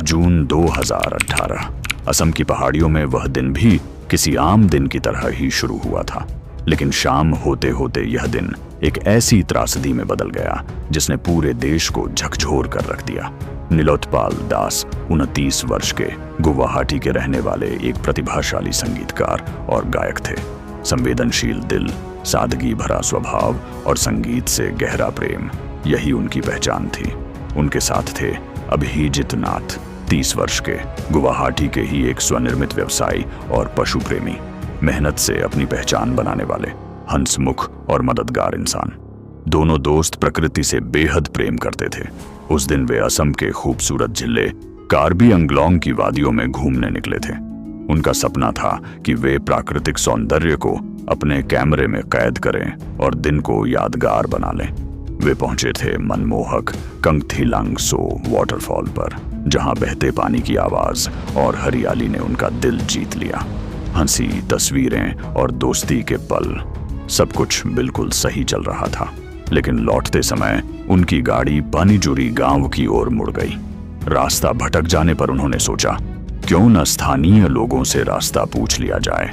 जून 2018। असम की पहाड़ियों में वह दिन भी किसी आम दिन की तरह ही शुरू हुआ था, लेकिन शाम होते होते यह दिन एक ऐसी त्रासदी में बदल गया जिसने पूरे देश को झकझोर कर रख दिया। नीलोत्पाल दास 29 वर्ष के गुवाहाटी के रहने वाले एक प्रतिभाशाली संगीतकार और गायक थे। संवेदनशील दिल, सादगी भरा स्वभाव और संगीत से गहरा प्रेम, यही उनकी पहचान थी। उनके साथ थे अभिजीत नाथ, 30 वर्ष के, गुवाहाटी के ही एक स्वनिर्मित व्यवसायी और पशु प्रेमी, मेहनत से अपनी पहचान बनाने वाले, हंसमुख और मददगार इंसान। दोनों दोस्त प्रकृति से बेहद प्रेम करते थे। उस दिन वे असम के खूबसूरत जिले कार्बी अंगलोंग की वादियों में घूमने निकले थे। उनका सपना था कि वे प्राकृतिक सौंदर्य को अपने कैमरे में कैद करें और दिन को यादगार बना लें। वे पहुंचे थे मनमोहक कंगथीलांगसो वाटरफॉल पर, जहां बहते पानी की आवाज और हरियाली ने उनका दिल जीत लिया। हंसी, तस्वीरें और दोस्ती के पल, सब कुछ बिल्कुल सही चल रहा था। लेकिन लौटते समय उनकी गाड़ी पानीजुरी गांव की ओर मुड़ गई। रास्ता भटक जाने पर उन्होंने सोचा, क्यों न स्थानीय लोगों से रास्ता पूछ लिया जाए।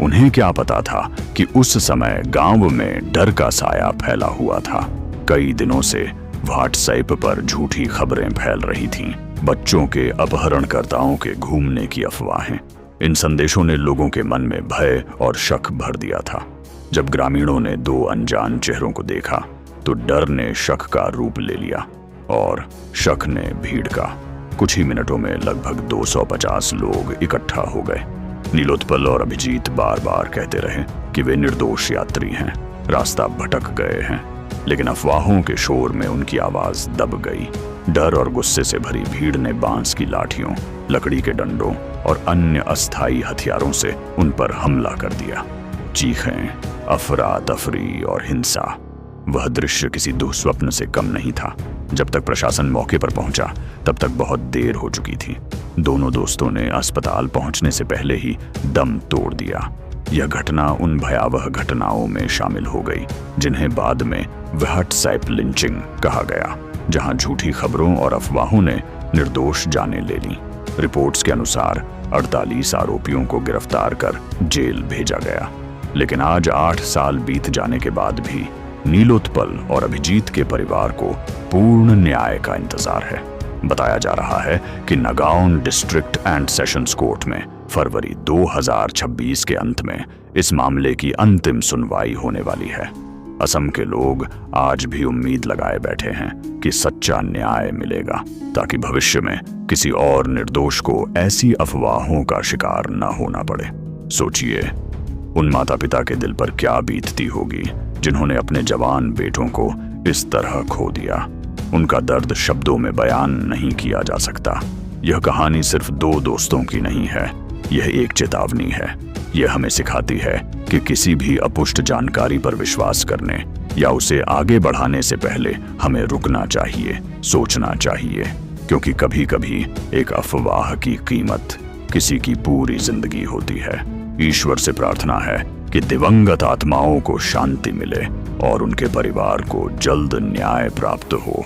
उन्हें क्या पता था कि उस समय गांव में डर का साया फैला हुआ था। कई दिनों से व्हाट्सएप पर झूठी खबरें फैल रही थीं, बच्चों के अपहरणकर्ताओं के घूमने की अफवाहें। इन संदेशों ने लोगों के मन में भय और शक भर दिया था। जब ग्रामीणों ने 2 अनजान चेहरों को देखा तो डर ने शक का रूप ले लिया और शक ने भीड़ का। कुछ ही मिनटों में लगभग 250 लोग इकट्ठा हो गए। नीलोत्पल और अभिजीत बार बार कहते रहे कि वे निर्दोष यात्री हैं, रास्ता भटक गए हैं, लेकिन अफवाहों के शोर में उनकी आवाज दब गई। डर और गुस्से से भरी भीड़ ने बांस की लाठियों, लकड़ी के डंडों और अन्य अस्थायी हथियारों से उन पर हमला कर दिया। चीखें, अफरा तफरी और हिंसा, वह दृश्य किसी दुःस्वप्न से कम नहीं था। जब तक प्रशासन मौके पर पहुंचा तब तक बहुत देर हो चुकी थी। दोनों दोस्तों ने अस्पताल पहुंचने से पहले ही दम तोड़ दिया। यह घटना उन भयावह घटनाओं में शामिल हो गई जिन्हें बाद में व्हाट्सएप लिंचिंग कहा गया, जहां झूठी खबरों और अफवाहों ने निर्दोष जानें ले ली। रिपोर्ट्स के अनुसार 48 आरोपियों को गिरफ्तार कर जेल भेजा गया। लेकिन आज 8 साल बीत जाने के बाद भी नीलोत्पल और अभिजीत के परिवार को पूर्ण न्याय का इंतजार है। बताया जा रहा है कि नगाउन डिस्ट्रिक्ट एंड सेशंस कोर्ट में फरवरी 2026 के अंत में इस मामले की अंतिम सुनवाई होने वाली है। असम के लोग आज भी उम्मीद लगाए बैठे हैं कि सच्चा न्याय मिलेगा, ताकि भविष्य में किसी और निर्दोष को ऐसी अफवाहों का शिकार न होना पड़े। सोचिए, उन माता पिता के दिल पर क्या बीतती होगी जिन्होंने अपने जवान बेटों को इस तरह खो दिया। उनका दर्द शब्दों में बयान नहीं किया जा सकता। यह कहानी सिर्फ 2 दोस्तों की नहीं है, यह एक चेतावनी है। यह हमें सिखाती है कि किसी भी अपुष्ट जानकारी पर विश्वास करने या उसे आगे बढ़ाने से पहले हमें रुकना चाहिए, सोचना चाहिए, क्योंकि कभी कभी एक अफवाह की कीमत किसी की पूरी जिंदगी होती है। ईश्वर से प्रार्थना है कि दिवंगत आत्माओं को शांति मिले और उनके परिवार को जल्द न्याय प्राप्त हो।